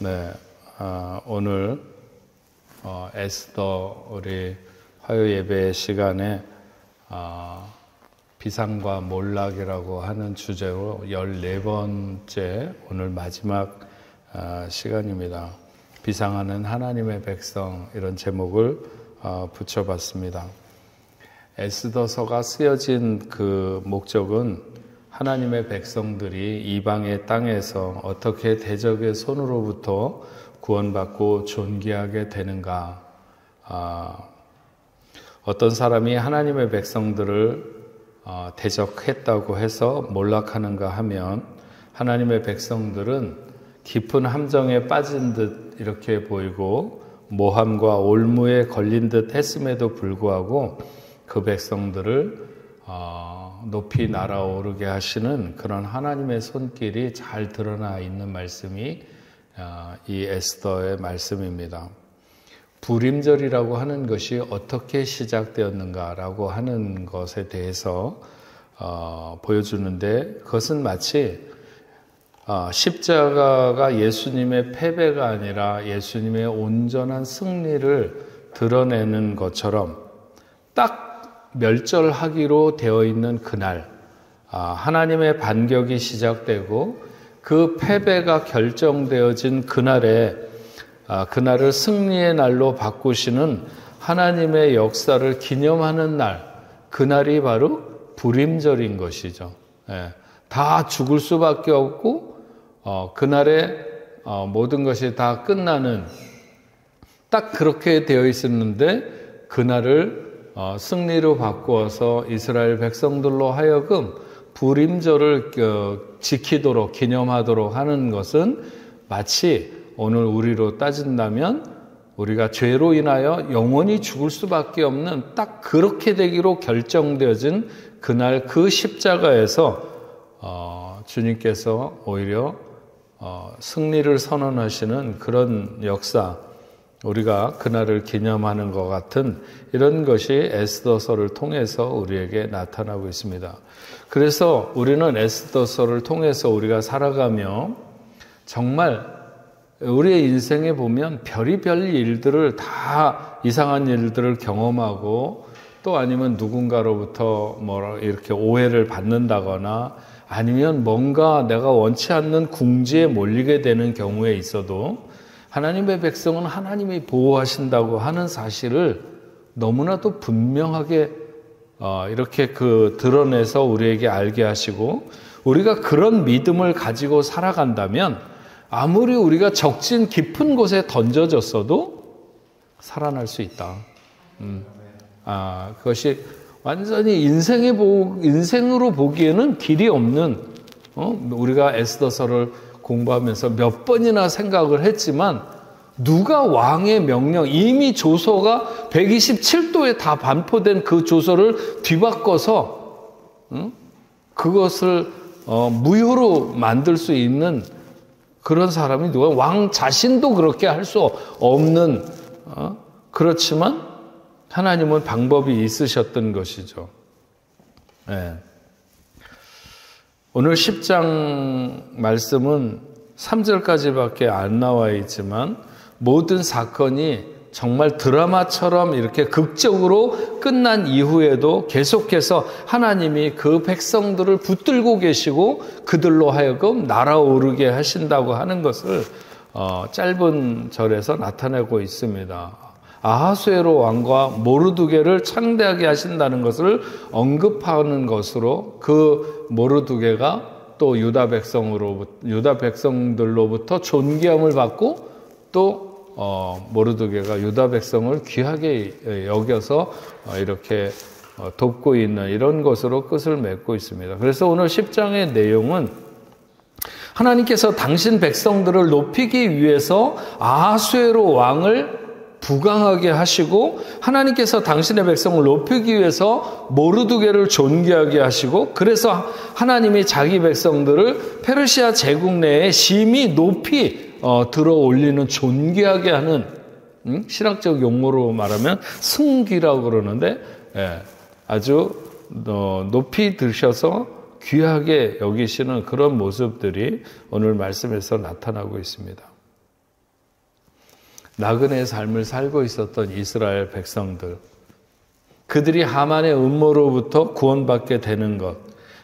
네, 오늘 에스더 우리 화요 예배 시간에 비상과 몰락이라고 하는 주제로 14번째 오늘 마지막 시간입니다. 비상하는 하나님의 백성, 이런 제목을 붙여봤습니다. 에스더서가 쓰여진 그 목적은 하나님의 백성들이 이방의 땅에서 어떻게 대적의 손으로부터 구원받고 존귀하게 되는가, 어떤 사람이 하나님의 백성들을 대적했다고 해서 몰락하는가 하면 하나님의 백성들은 깊은 함정에 빠진 듯 이렇게 보이고 모함과 올무에 걸린 듯 했음에도 불구하고 그 백성들을 높이 날아오르게 하시는 그런 하나님의 손길이 잘 드러나 있는 말씀이 이 에스더의 말씀입니다. 불임절이라고 하는 것이 어떻게 시작되었는가라고 하는 것에 대해서 보여주는데, 그것은 마치 십자가가 예수님의 패배가 아니라 예수님의 온전한 승리를 드러내는 것처럼 딱 멸절하기로 되어 있는 그날, 하나님의 반격이 시작되고 그 패배가 결정되어진 그날에 그날을 승리의 날로 바꾸시는 하나님의 역사를 기념하는 날, 그날이 바로 불임절인 것이죠. 다 죽을 수밖에 없고 그날에 모든 것이 다 끝나는, 딱 그렇게 되어 있었는데 그날을 승리로 바꾸어서 이스라엘 백성들로 하여금 불임절을 지키도록, 기념하도록 하는 것은 마치 오늘 우리로 따진다면 우리가 죄로 인하여 영원히 죽을 수밖에 없는, 딱 그렇게 되기로 결정되어진 그날, 그 십자가에서 주님께서 오히려 승리를 선언하시는 그런 역사, 우리가 그날을 기념하는 것 같은 이런 것이 에스더서를 통해서 우리에게 나타나고 있습니다. 그래서 우리는 에스더서를 통해서 우리가 살아가며 정말 우리의 인생에 보면 별의별 일들을, 다 이상한 일들을 경험하고, 또 아니면 누군가로부터 이렇게 오해를 받는다거나 아니면 뭔가 내가 원치 않는 궁지에 몰리게 되는 경우에 있어도 하나님의 백성은 하나님이 보호하신다고 하는 사실을 너무나도 분명하게 이렇게 드러내서 우리에게 알게 하시고, 우리가 그런 믿음을 가지고 살아간다면 아무리 우리가 적진 깊은 곳에 던져졌어도 살아날 수 있다. 그것이 완전히 인생으로 보기에는 길이 없는, 우리가 에스더서를 공부하면서 몇 번이나 생각을 했지만, 누가 왕의 명령, 이미 조서가 127도에 다 반포된 그 조서를 뒤바꿔서 그것을 무효로 만들 수 있는 그런 사람이 누가, 왕 자신도 그렇게 할 수 없는, 그렇지만 하나님은 방법이 있으셨던 것이죠. 오늘 10장 말씀은 3절까지밖에 안 나와 있지만 모든 사건이 정말 드라마처럼 이렇게 극적으로 끝난 이후에도 계속해서 하나님이 그 백성들을 붙들고 계시고 그들로 하여금 날아오르게 하신다고 하는 것을 짧은 절에서 나타내고 있습니다. 아하수에로 왕과 모르드게를 창대하게 하신다는 것을 언급하는 것으로, 그 모르드게가 또 유다 백성들로부터 존귀함을 받고, 또 모르드게가 유다 백성을 귀하게 여겨서 이렇게 돕고 있는 이런 것으로 끝을 맺고 있습니다. 그래서 오늘 10장의 내용은 하나님께서 당신 백성들을 높이기 위해서 아하수에로 왕을 부강하게 하시고, 하나님께서 당신의 백성을 높이기 위해서 모르드게를 존귀하게 하시고, 그래서 하나님이 자기 백성들을 페르시아 제국 내에 심히 높이 들어 올리는, 존귀하게 하는, 신학적 용어로 말하면 승귀라고 그러는데, 아주 높이 드셔서 귀하게 여기시는 그런 모습들이 오늘 말씀에서 나타나고 있습니다. 나그네의 삶을 살고 있었던 이스라엘 백성들, 그들이 하만의 음모로부터 구원받게 되는 것,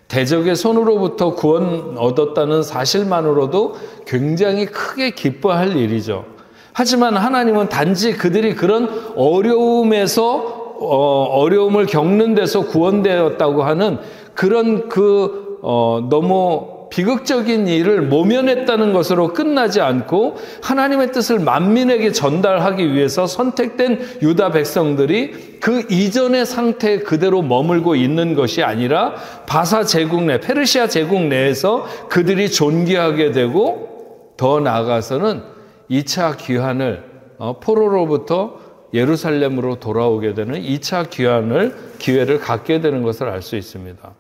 대적의 손으로부터 구원 얻었다는 사실만으로도 굉장히 크게 기뻐할 일이죠. 하지만 하나님은 단지 그들이 그런 어려움을 겪는 데서 구원되었다고 하는 그런 너무 비극적인 일을 모면했다는 것으로 끝나지 않고 하나님의 뜻을 만민에게 전달하기 위해서 선택된 유다 백성들이 그 이전의 상태 그대로 머물고 있는 것이 아니라 바사 제국 내, 페르시아 제국 내에서 그들이 존귀하게 되고 더 나아가서는 2차 귀환을 포로로부터 예루살렘으로 돌아오게 되는 2차 기회를 갖게 되는 것을 알 수 있습니다.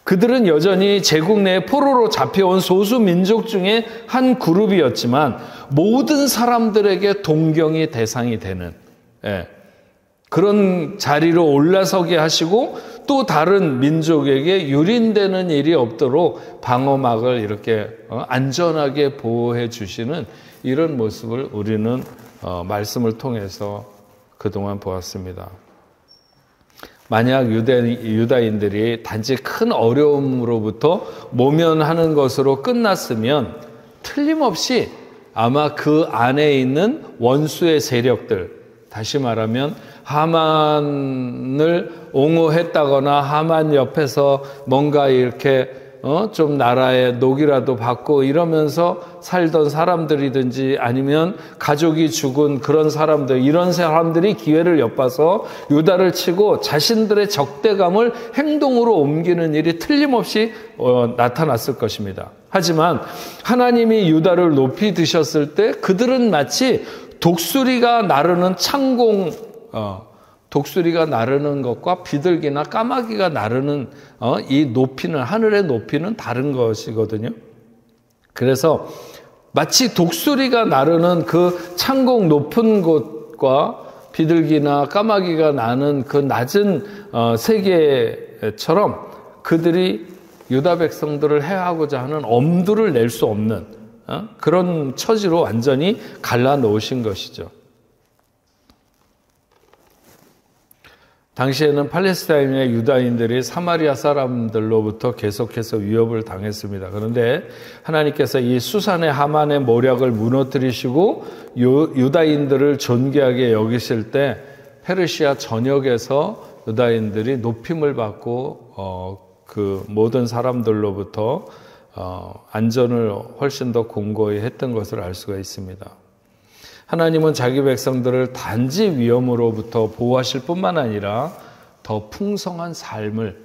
그들은 여전히 제국 내에 포로로 잡혀온 소수 민족 중에 한 그룹이었지만 모든 사람들에게 동경의 대상이 되는 그런 자리로 올라서게 하시고 또 다른 민족에게 유린되는 일이 없도록 방어막을 이렇게 안전하게 보호해 주시는 이런 모습을 우리는 말씀을 통해서 그동안 보았습니다. 만약 유다인들이 단지 큰 어려움으로부터 모면하는 것으로 끝났으면 틀림없이 아마 그 안에 있는 원수의 세력들, 다시 말하면 하만을 옹호했다거나 하만 옆에서 뭔가 이렇게 좀 나라의 녹이라도 받고 이러면서 살던 사람들이든지 아니면 가족이 죽은 그런 사람들, 이런 사람들이 기회를 엿봐서 유다를 치고 자신들의 적대감을 행동으로 옮기는 일이 틀림없이 나타났을 것입니다. 하지만 하나님이 유다를 높이 드셨을 때 그들은 마치 독수리가 나르는 창공, 독수리가 나르는 것과 비둘기나 까마귀가 나르는 이 높이는, 하늘의 높이는 다른 것이거든요. 그래서 마치 독수리가 나르는 그 창공 높은 곳과 비둘기나 까마귀가 나는 그 낮은 세계처럼 그들이 유다 백성들을 해하고자 하는 엄두를 낼 수 없는 그런 처지로 완전히 갈라놓으신 것이죠. 당시에는 팔레스타인의 유다인들이 사마리아 사람들로부터 계속해서 위협을 당했습니다. 그런데 하나님께서 이 수산의 하만의 모략을 무너뜨리시고 유다인들을 존귀하게 여기실 때 페르시아 전역에서 유다인들이 높임을 받고 그 모든 사람들로부터 안전을 훨씬 더 공고히 했던 것을 알 수가 있습니다. 하나님은 자기 백성들을 단지 위험으로부터 보호하실 뿐만 아니라 더 풍성한 삶을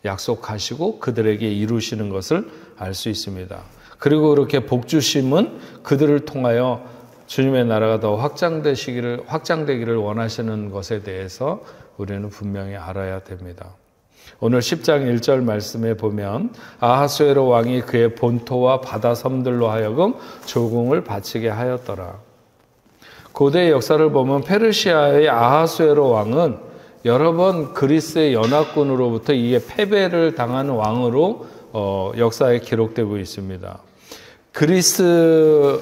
약속하시고 그들에게 이루시는 것을 알 수 있습니다. 그리고 그렇게 복주심은 그들을 통하여 주님의 나라가 더 확장되기를 원하시는 것에 대해서 우리는 분명히 알아야 됩니다. 오늘 10장 1절 말씀에 보면 아하수에로 왕이 그의 본토와 바다 섬들로 하여금 조공을 바치게 하였더라. 고대의 역사를 보면 페르시아의 아하수에로 왕은 여러 번 그리스의 연합군으로부터 이게 패배를 당하는 왕으로 역사에 기록되고 있습니다. 그리스와의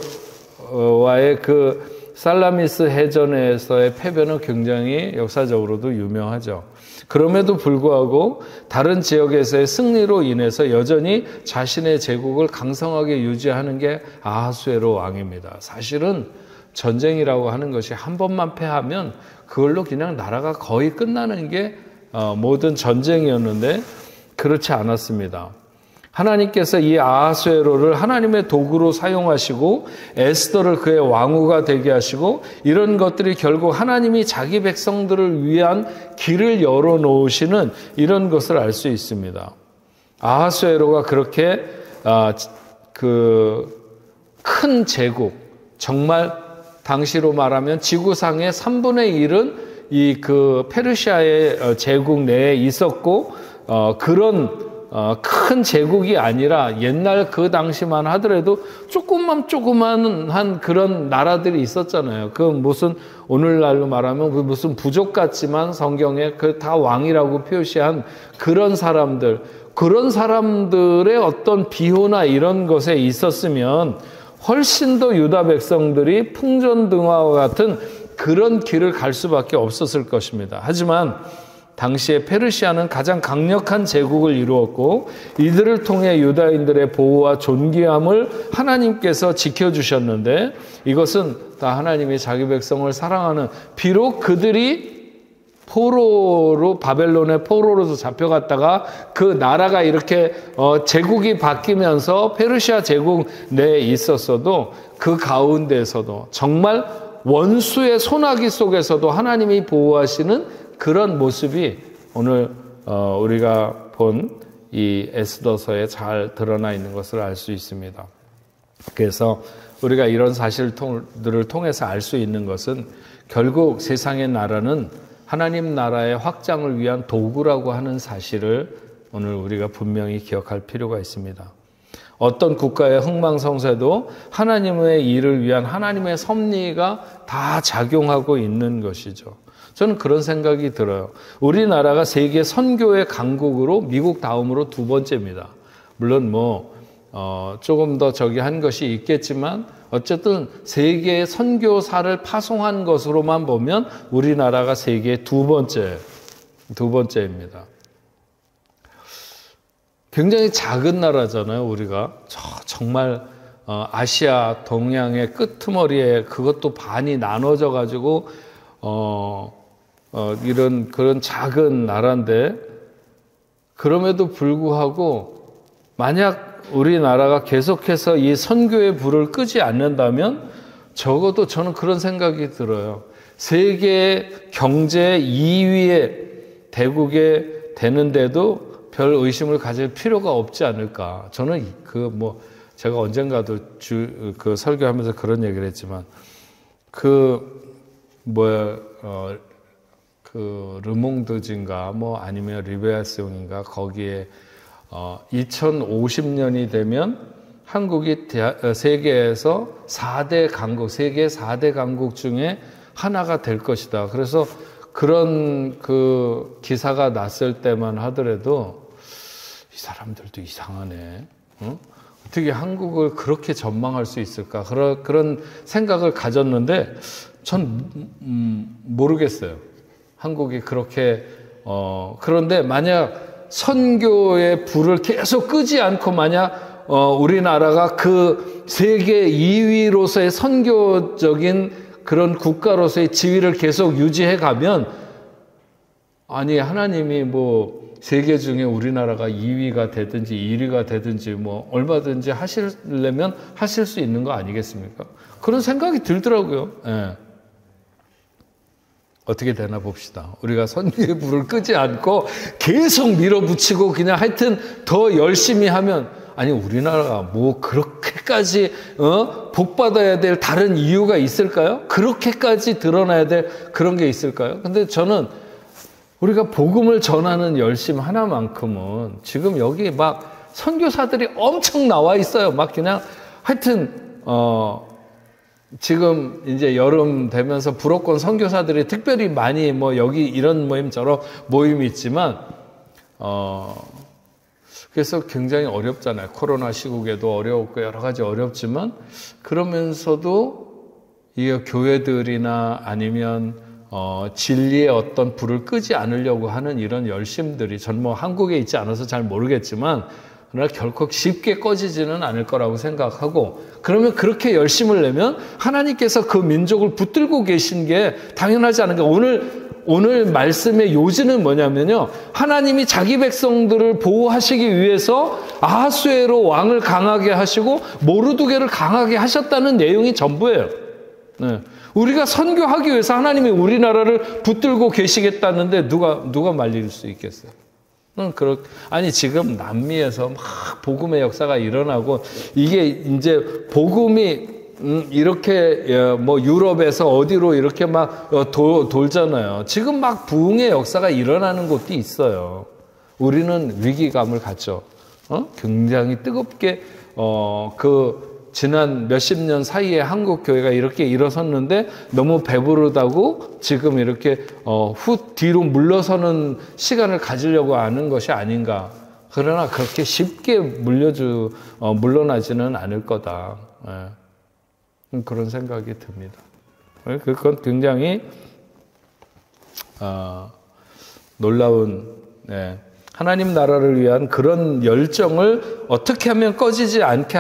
그 살라미스 해전에서의 패배는 굉장히 역사적으로도 유명하죠. 그럼에도 불구하고 다른 지역에서의 승리로 인해서 여전히 자신의 제국을 강성하게 유지하는 게 아하수에로 왕입니다. 사실은 전쟁이라고 하는 것이 한 번만 패하면 그걸로 그냥 나라가 거의 끝나는 게 모든 전쟁이었는데 그렇지 않았습니다. 하나님께서 이 아하수에로를 하나님의 도구로 사용하시고 에스더를 그의 왕후가 되게 하시고 이런 것들이 결국 하나님이 자기 백성들을 위한 길을 열어놓으시는 이런 것을 알 수 있습니다. 아하수에로가 그렇게 그 큰 제국, 정말 당시로 말하면 지구상의 3분의 1은 이 그 페르시아의 제국 내에 있었고 그런 큰 제국이 아니라 옛날 그 당시만 하더라도 조그만한 그런 나라들이 있었잖아요. 그 무슨 오늘날로 말하면 무슨 부족 같지만 성경에 그 다 왕이라고 표시한 그런 사람들의 어떤 비호나 이런 것에 있었으면 훨씬 더 유다 백성들이 풍전등화와 같은 그런 길을 갈 수밖에 없었을 것입니다. 하지만 당시에 페르시아는 가장 강력한 제국을 이루었고 이들을 통해 유다인들의 보호와 존귀함을 하나님께서 지켜주셨는데 이것은 다 하나님이 자기 백성을 사랑하는, 비록 그들이 포로로, 바벨론의 포로로도 잡혀갔다가 그 나라가 이렇게 제국이 바뀌면서 페르시아 제국 내에 있었어도 그 가운데에서도 정말 원수의 손아귀 속에서도 하나님이 보호하시는 그런 모습이 오늘 우리가 본 이 에스더서에 잘 드러나 있는 것을 알 수 있습니다. 그래서 우리가 이런 사실들을 통해서 알 수 있는 것은 결국 세상의 나라는 하나님 나라의 확장을 위한 도구라고 하는 사실을 오늘 우리가 분명히 기억할 필요가 있습니다. 어떤 국가의 흥망성쇠도 하나님의 일을 위한 하나님의 섭리가 다 작용하고 있는 것이죠. 저는 그런 생각이 들어요. 우리나라가 세계 선교의 강국으로 미국 다음으로 두 번째입니다. 물론 조금 더 한 것이 있겠지만 어쨌든 세계의 선교사를 파송한 것으로만 보면 우리나라가 세계 두 번째입니다. 굉장히 작은 나라잖아요, 우리가. 정말 아시아 동양의 끄트머리에 그것도 반이 나눠져 가지고 이런 그런 작은 나라인데, 그럼에도 불구하고 만약 우리나라가 계속해서 이 선교의 불을 끄지 않는다면 적어도 저는 그런 생각이 들어요. 세계 경제 2위의 대국에 되는데도 별 의심을 가질 필요가 없지 않을까. 저는 제가 언젠가도 설교하면서 그런 얘기를 했지만 르몽드진가 아니면 리베아스용인가 거기에 2050년이 되면 한국이 세계에서 4대 강국, 세계 4대 강국 중에 하나가 될 것이다. 그래서 그런 기사가 났을 때만 하더라도 이 사람들도 이상하네. 어떻게 한국을 그렇게 전망할 수 있을까? 그런 생각을 가졌는데 전 모르겠어요. 한국이 그렇게 그런데 만약 선교의 불을 계속 끄지 않고 만약 우리나라가 그 세계 2위로서의 선교적인 그런 국가로서의 지위를 계속 유지해 가면, 아니 하나님이 세계 중에 우리나라가 2위가 되든지 1위가 되든지 얼마든지 하시려면 하실 수 있는 거 아니겠습니까? 그런 생각이 들더라고요. 예. 어떻게 되나 봅시다. 우리가 선교의 불을 끄지 않고 계속 밀어붙이고 그냥 하여튼 더 열심히 하면, 아니 우리나라가 그렇게까지 복 받아야 될 다른 이유가 있을까요? 그렇게까지 드러나야 될 그런 게 있을까요? 근데 저는 우리가 복음을 전하는 열심 하나만큼은 지금 여기 선교사들이 엄청 나와 있어요. 그냥 하여튼 지금 이제 여름 되면서 불어권 선교사들이 특별히 많이 여기 이런 모임 저런 모임이 있지만 그래서 굉장히 어렵잖아요. 코로나 시국에도 어려웠고 여러 가지 어렵지만, 그러면서도 이 교회들이나 아니면 진리의 어떤 불을 끄지 않으려고 하는 이런 열심들이, 전 한국에 있지 않아서 잘 모르겠지만 그러나 결코 쉽게 꺼지지는 않을 거라고 생각하고, 그러면 그렇게 열심을 내면 하나님께서 그 민족을 붙들고 계신 게 당연하지 않은가. 오늘 말씀의 요지는 뭐냐면요, 하나님이 자기 백성들을 보호하시기 위해서 아하수에로 왕을 강하게 하시고 모르드게를 강하게 하셨다는 내용이 전부예요. 네. 우리가 선교하기 위해서 하나님이 우리나라를 붙들고 계시겠다는데 누가 말릴 수 있겠어요? 아니 지금 남미에서 복음의 역사가 일어나고, 이게 이제 복음이 이렇게 유럽에서 어디로 이렇게 돌잖아요. 지금 부흥의 역사가 일어나는 곳도 있어요. 우리는 위기감을 갖죠. 굉장히 뜨겁게 지난 몇십 년 사이에 한국 교회가 이렇게 일어섰는데 너무 배부르다고 지금 이렇게 뒤로 물러서는 시간을 가지려고 하는 것이 아닌가. 그러나 그렇게 쉽게 물러나지는 않을 거다. 그런 생각이 듭니다. 그건 굉장히 놀라운 하나님 나라를 위한 그런 열정을 어떻게 하면 꺼지지 않게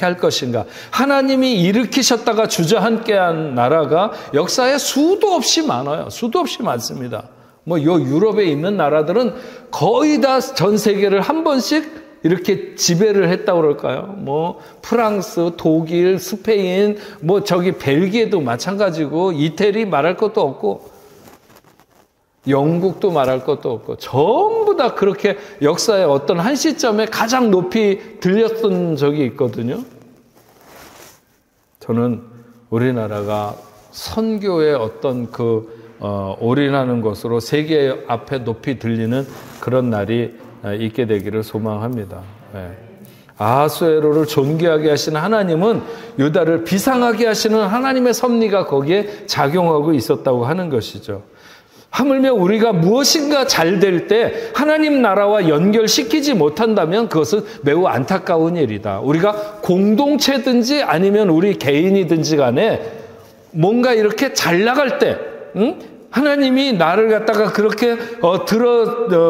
할 것인가. 하나님이 일으키셨다가 주저앉게 한 나라가 역사에 수도 없이 많아요. 수도 없이 많습니다. 요 유럽에 있는 나라들은 거의 다 전 세계를 한 번씩 이렇게 지배를 했다고 그럴까요? 프랑스, 독일, 스페인, 저기 벨기에도 마찬가지고, 이태리 말할 것도 없고, 영국도 말할 것도 없고, 전부 다 그렇게 역사의 어떤 한 시점에 가장 높이 들렸던 적이 있거든요. 저는 우리나라가 선교의 어떤 올인하는 것으로 세계 앞에 높이 들리는 그런 날이 있게 되기를 소망합니다. 아하수에로를 존귀하게 하시는 하나님은 유다를 비상하게 하시는 하나님의 섭리가 거기에 작용하고 있었다고 하는 것이죠. 하물며 우리가 무엇인가 잘 될 때 하나님 나라와 연결시키지 못한다면 그것은 매우 안타까운 일이다. 우리가 공동체든지 아니면 우리 개인이든지 간에 뭔가 이렇게 잘 나갈 때, 하나님이 나를 갖다가 그렇게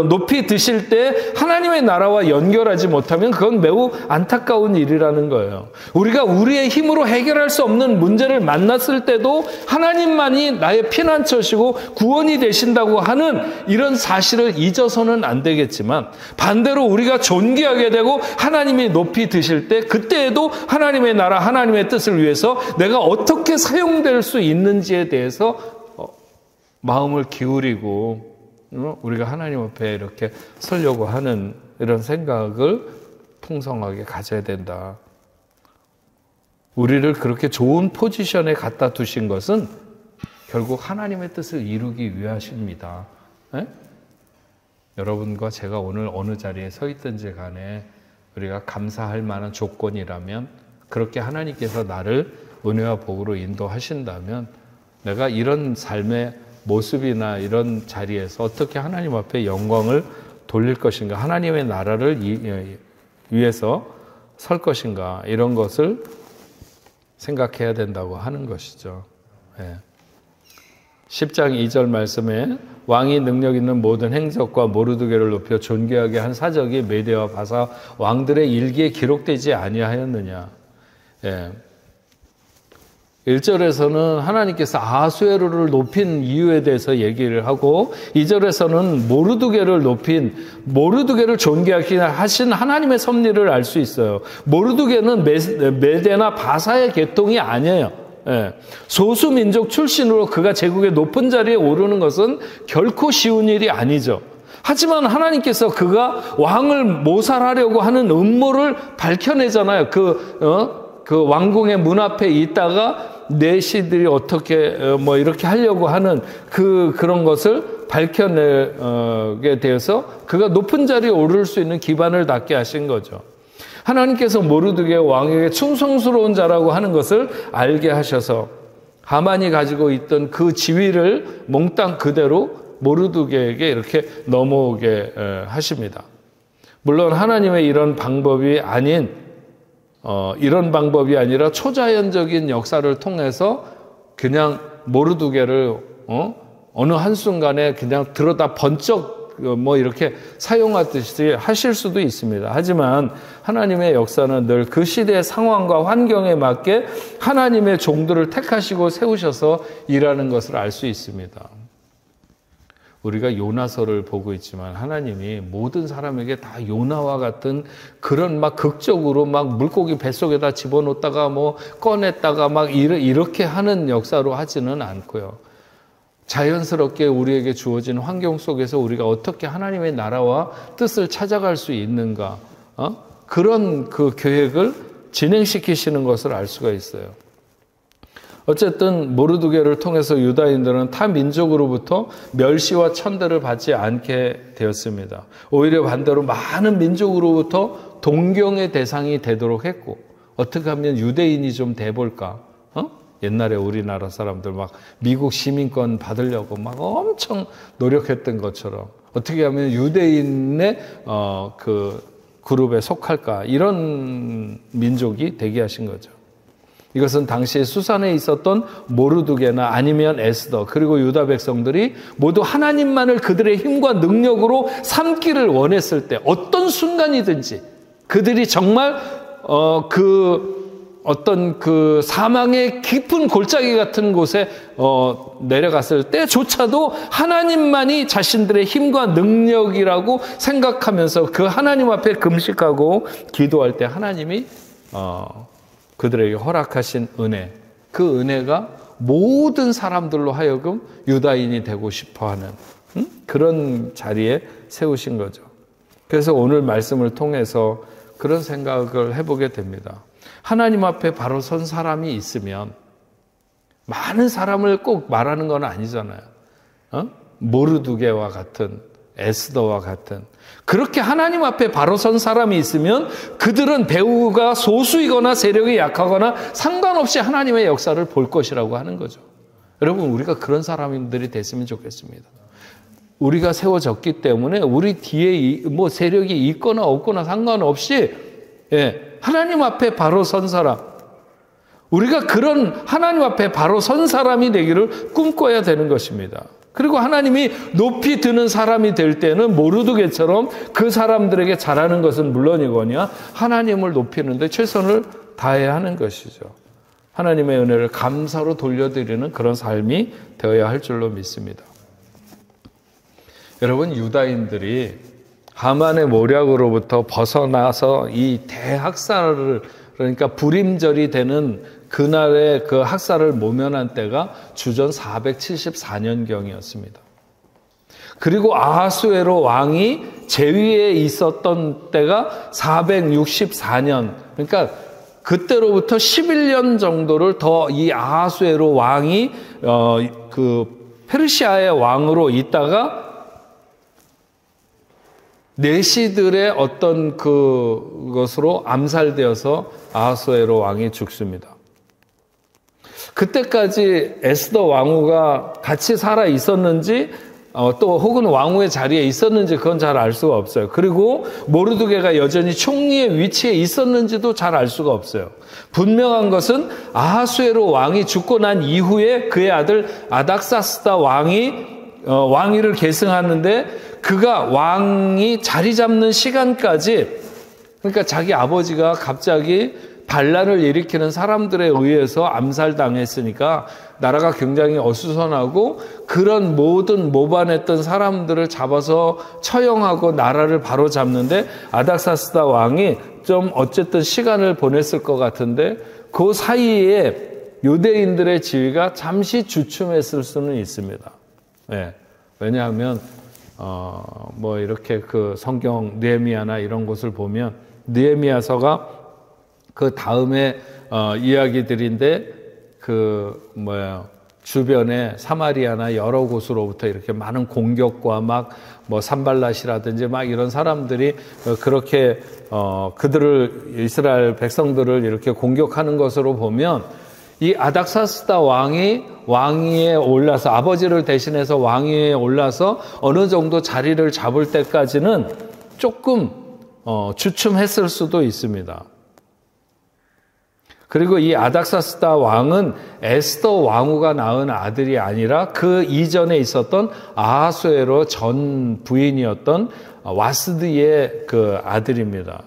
높이 드실 때 하나님의 나라와 연결하지 못하면 그건 매우 안타까운 일이라는 거예요. 우리가 우리의 힘으로 해결할 수 없는 문제를 만났을 때도 하나님만이 나의 피난처시고 구원이 되신다고 하는 이런 사실을 잊어서는 안 되겠지만, 반대로 우리가 존귀하게 되고 하나님이 높이 드실 때 그때에도 하나님의 나라, 하나님의 뜻을 위해서 내가 어떻게 사용될 수 있는지에 대해서 마음을 기울이고 우리가 하나님 앞에 이렇게 서려고 하는 이런 생각을 풍성하게 가져야 된다. 우리를 그렇게 좋은 포지션에 갖다 두신 것은 결국 하나님의 뜻을 이루기 위하십니다. 여러분과 제가 오늘 어느 자리에 서 있든지 간에 우리가 감사할 만한 조건이라면, 그렇게 하나님께서 나를 은혜와 복으로 인도하신다면 내가 이런 삶의 모습이나 이런 자리에서 어떻게 하나님 앞에 영광을 돌릴 것인가, 하나님의 나라를 위해서 설 것인가, 이런 것을 생각해야 된다고 하는 것이죠. 10장 2절 말씀에 왕이 능력 있는 모든 행적과 모르드게를 높여 존귀하게 한 사적이 메대와 바사 왕들의 일기에 기록되지 아니하였느냐. 1절에서는 하나님께서 아하수에로를 높인 이유에 대해서 얘기를 하고, 2절에서는 모르드게를 존귀하게 하신 하나님의 섭리를 알 수 있어요. 모르드게는 메대나 바사의 계통이 아니에요. 소수민족 출신으로 그가 제국의 높은 자리에 오르는 것은 결코 쉬운 일이 아니죠. 하지만 하나님께서 그가 왕을 모살하려고 하는 음모를 밝혀내잖아요. 그 왕궁의 문 앞에 있다가 내시들이 어떻게 이렇게 하려고 하는 그런 것을 밝혀내게 되어서 그가 높은 자리에 오를 수 있는 기반을 닦게 하신 거죠. 하나님께서 모르드게 왕에게 충성스러운 자라고 하는 것을 알게 하셔서 하만이 가지고 있던 그 지위를 몽땅 그대로 모르드게에게 이렇게 넘어오게 하십니다. 물론 하나님의 이런 방법이 아니라 초자연적인 역사를 통해서 그냥 모르드게를 어느 한순간에 그냥 들어다 번쩍 이렇게 사용하듯이 하실 수도 있습니다. 하지만 하나님의 역사는 늘 그 시대의 상황과 환경에 맞게 하나님의 종들을 택하시고 세우셔서 일하는 것을 알 수 있습니다. 우리가 요나서를 보고 있지만 하나님이 모든 사람에게 다 요나와 같은 그런 극적으로 물고기 뱃속에다 집어넣었다가 꺼냈다가 이렇게 하는 역사로 하지는 않고요. 자연스럽게 우리에게 주어진 환경 속에서 우리가 어떻게 하나님의 나라와 뜻을 찾아갈 수 있는가, 그런 그 계획을 진행시키시는 것을 알 수가 있어요. 어쨌든 모르드게를 통해서 유다인들은 타 민족으로부터 멸시와 천대를 받지 않게 되었습니다. 오히려 반대로 많은 민족으로부터 동경의 대상이 되도록 했고, 어떻게 하면 유대인이 좀 돼볼까? 옛날에 우리나라 사람들 미국 시민권 받으려고 엄청 노력했던 것처럼 어떻게 하면 유대인의 그 그룹에 속할까, 이런 민족이 되게 하신 거죠. 이것은 당시 수산에 있었던 모르드게나 아니면 에스더 그리고 유다 백성들이 모두 하나님만을 그들의 힘과 능력으로 삼기를 원했을 때 어떤 순간이든지 그들이 정말 어떤 그 사망의 깊은 골짜기 같은 곳에 내려갔을 때조차도 하나님만이 자신들의 힘과 능력이라고 생각하면서 그 하나님 앞에 금식하고 기도할 때 하나님이 그들에게 허락하신 은혜, 그 은혜가 모든 사람들로 하여금 유다인이 되고 싶어하는 그런 자리에 세우신 거죠. 그래서 오늘 말씀을 통해서 그런 생각을 해보게 됩니다. 하나님 앞에 바로 선 사람이 있으면 많은 사람을 꼭 말하는 건 아니잖아요. 모르드게와 같은, 에스더와 같은 그렇게 하나님 앞에 바로 선 사람이 있으면 그들은 배후가 소수이거나 세력이 약하거나 상관없이 하나님의 역사를 볼 것이라고 하는 거죠. 여러분, 우리가 그런 사람들이 됐으면 좋겠습니다. 우리가 세워졌기 때문에 우리 뒤에 뭐 세력이 있거나 없거나 상관없이 하나님 앞에 바로 선 사람, 우리가 그런 하나님 앞에 바로 선 사람이 되기를 꿈꿔야 되는 것입니다. 그리고 하나님이 높이 드는 사람이 될 때는 모르드게처럼 그 사람들에게 잘하는 것은 물론이거니와 하나님을 높이는 데 최선을 다해야 하는 것이죠. 하나님의 은혜를 감사로 돌려드리는 그런 삶이 되어야 할 줄로 믿습니다. 여러분, 유다인들이 하만의 모략으로부터 벗어나서 이 대학살을, 그러니까 불임절이 되는 그날의 그 학살을 모면한 때가 주전 474년경이었습니다. 그리고 아하수에로 왕이 제위에 있었던 때가 464년, 그러니까 그때로부터 11년 정도를 더 이 아하수에로 왕이 그 페르시아의 왕으로 있다가 내시들의 어떤 그것으로 암살되어서 아하수에로 왕이 죽습니다. 그때까지 에스더 왕후가 같이 살아 있었는지 또 혹은 왕후의 자리에 있었는지 그건 잘 알 수가 없어요. 그리고 모르드게가 여전히 총리의 위치에 있었는지도 잘 알 수가 없어요. 분명한 것은 아하수에로 왕이 죽고 난 이후에 그의 아들 아닥사스다 왕이 왕위를 계승하는데 그가 왕이 자리 잡는 시간까지, 그러니까 자기 아버지가 갑자기 반란을 일으키는 사람들에 의해서 암살당했으니까 나라가 굉장히 어수선하고 그런 모든 모반했던 사람들을 잡아서 처형하고 나라를 바로 잡는데 아닥사스다 왕이 좀 어쨌든 시간을 보냈을 것 같은데 그 사이에 유대인들의 지위가 잠시 주춤했을 수는 있습니다. 네. 왜냐하면 뭐 이렇게 그 성경 느헤미야나 이런 곳을 보면 느헤미야서가 그 다음에 이야기들인데 주변에 사마리아나 여러 곳으로부터 이렇게 많은 공격과 막 뭐 산발랏이라든지 막 이런 사람들이 그렇게 그들을 이스라엘 백성들을 이렇게 공격하는 것으로 보면 이 아닥사스다 왕이 왕위에 올라서 아버지를 대신해서 왕위에 올라서 어느 정도 자리를 잡을 때까지는 조금 주춤했을 수도 있습니다. 그리고 이 아닥사스다 왕은 에스더 왕후가 낳은 아들이 아니라 그 이전에 있었던 아하수에로 전 부인이었던 와스드의 그 아들입니다.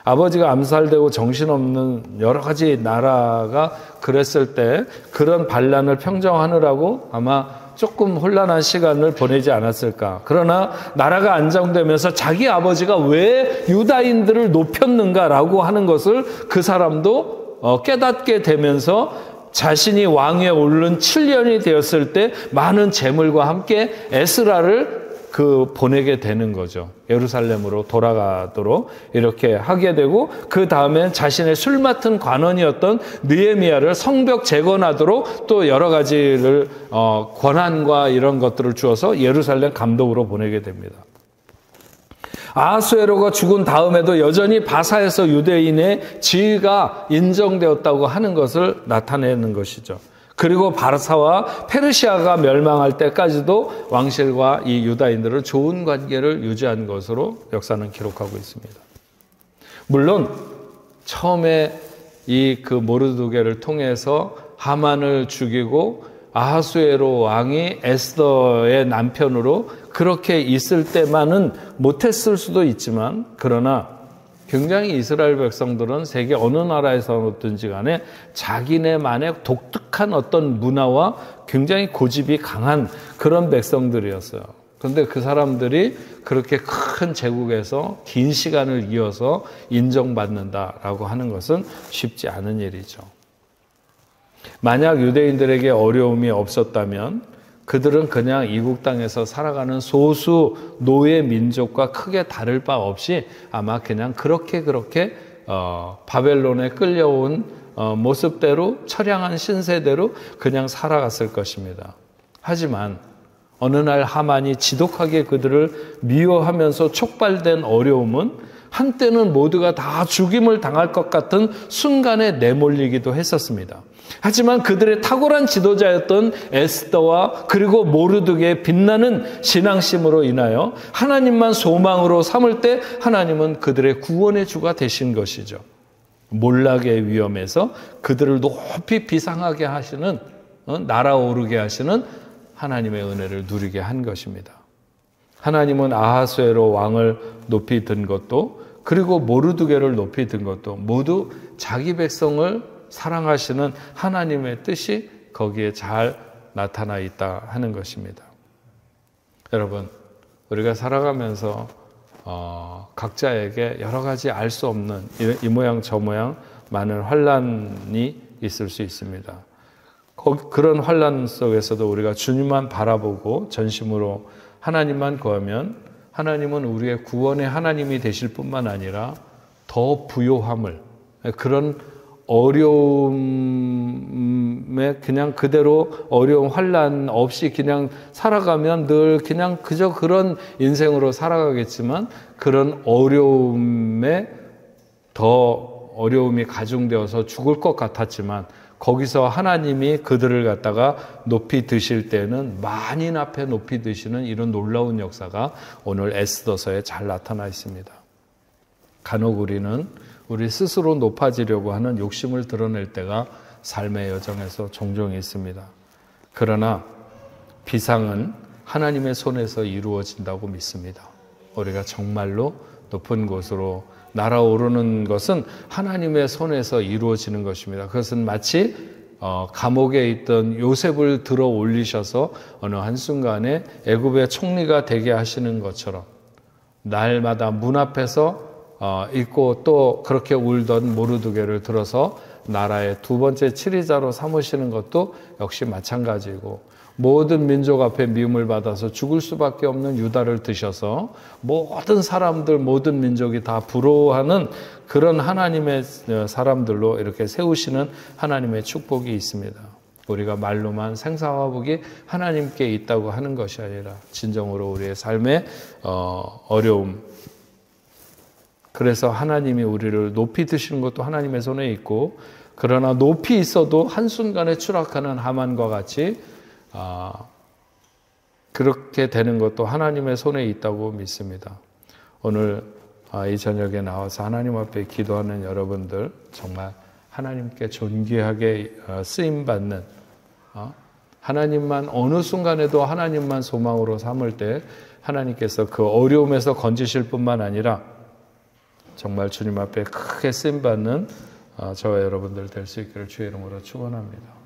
아버지가 암살되고 정신없는 여러 가지 나라가 그랬을 때 그런 반란을 평정하느라고 아마 조금 혼란한 시간을 보내지 않았을까. 그러나 나라가 안정되면서 자기 아버지가 왜 유다인들을 높였는가라고 하는 것을 그 사람도 깨닫게 되면서 자신이 왕위에 오른 7년이 되었을 때 많은 재물과 함께 에스라를 보내게 되는 거죠. 예루살렘으로 돌아가도록 이렇게 하게 되고 그 다음에 자신의 술 맡은 관원이었던 느헤미야를 성벽 재건하도록 또 여러 가지를 권한과 이런 것들을 주어서 예루살렘 감독으로 보내게 됩니다. 아하수에로가 죽은 다음에도 여전히 바사에서 유대인의 지위가 인정되었다고 하는 것을 나타내는 것이죠. 그리고 바사와 페르시아가 멸망할 때까지도 왕실과 이 유다인들은 좋은 관계를 유지한 것으로 역사는 기록하고 있습니다. 물론 처음에 이 그 모르드게를 통해서 하만을 죽이고 아하수에로 왕이 에스더의 남편으로 그렇게 있을 때만은 못했을 수도 있지만, 그러나 굉장히 이스라엘 백성들은 세계 어느 나라에서든지 간에 자기네만의 독특한 어떤 문화와 굉장히 고집이 강한 그런 백성들이었어요. 그런데 그 사람들이 그렇게 큰 제국에서 긴 시간을 이어서 인정받는다라고 하는 것은 쉽지 않은 일이죠. 만약 유대인들에게 어려움이 없었다면 그들은 그냥 이국 땅에서 살아가는 소수 노예 민족과 크게 다를 바 없이 아마 그냥 그렇게 바벨론에 끌려온 모습대로, 처량한 신세대로 그냥 살아갔을 것입니다. 하지만 어느 날 하만이 지독하게 그들을 미워하면서 촉발된 어려움은 한때는 모두가 다 죽임을 당할 것 같은 순간에 내몰리기도 했었습니다. 하지만 그들의 탁월한 지도자였던 에스더와 그리고 모르드게의 빛나는 신앙심으로 인하여 하나님만 소망으로 삼을 때 하나님은 그들의 구원의 주가 되신 것이죠. 몰락의 위험에서 그들을 높이 비상하게 하시는, 날아오르게 하시는 하나님의 은혜를 누리게 한 것입니다. 하나님은 아하수에로 왕을 높이 든 것도, 그리고 모르드게를 높이 든 것도 모두 자기 백성을 사랑하시는 하나님의 뜻이 거기에 잘 나타나 있다 하는 것입니다. 여러분, 우리가 살아가면서 각자에게 여러 가지 알 수 없는 이 모양 저 모양 많은 환난이 있을 수 있습니다. 그런 환난 속에서도 우리가 주님만 바라보고 전심으로 하나님만 구하면 하나님은 우리의 구원의 하나님이 되실 뿐만 아니라 더 부요함을, 그런 어려움에 그냥 그대로 어려움 환난 없이 그냥 살아가면 늘 그냥 그저 그런 인생으로 살아가겠지만, 그런 어려움에 더 어려움이 가중되어서 죽을 것 같았지만 거기서 하나님이 그들을 갖다가 높이 드실 때는 만인 앞에 높이 드시는 이런 놀라운 역사가 오늘 에스더서에 잘 나타나 있습니다. 간혹 우리는 우리 스스로 높아지려고 하는 욕심을 드러낼 때가 삶의 여정에서 종종 있습니다. 그러나 비상은 하나님의 손에서 이루어진다고 믿습니다. 우리가 정말로 높은 곳으로 날아오르는 것은 하나님의 손에서 이루어지는 것입니다. 그것은 마치 감옥에 있던 요셉을 들어 올리셔서 어느 한순간에 애굽의 총리가 되게 하시는 것처럼 날마다 문 앞에서 있고 또 그렇게 울던 모르드게를 들어서 나라의 두 번째 치리자로 삼으시는 것도 역시 마찬가지고, 모든 민족 앞에 미움을 받아서 죽을 수밖에 없는 유다를 드셔서 모든 사람들, 모든 민족이 다 부러워하는 그런 하나님의 사람들로 이렇게 세우시는 하나님의 축복이 있습니다. 우리가 말로만 생사화복이 하나님께 있다고 하는 것이 아니라 진정으로 우리의 삶의 어려움, 그래서 하나님이 우리를 높이 드시는 것도 하나님의 손에 있고, 그러나 높이 있어도 한순간에 추락하는 하만과 같이 그렇게 되는 것도 하나님의 손에 있다고 믿습니다. 오늘 이 저녁에 나와서 하나님 앞에 기도하는 여러분들, 정말 하나님께 존귀하게 쓰임받는, 하나님만 어느 순간에도 하나님만 소망으로 삼을 때 하나님께서 그 어려움에서 건지실 뿐만 아니라 정말 주님 앞에 크게 쓰임받는 저와 여러분들 될 수 있기를 주의 이름으로 축원합니다.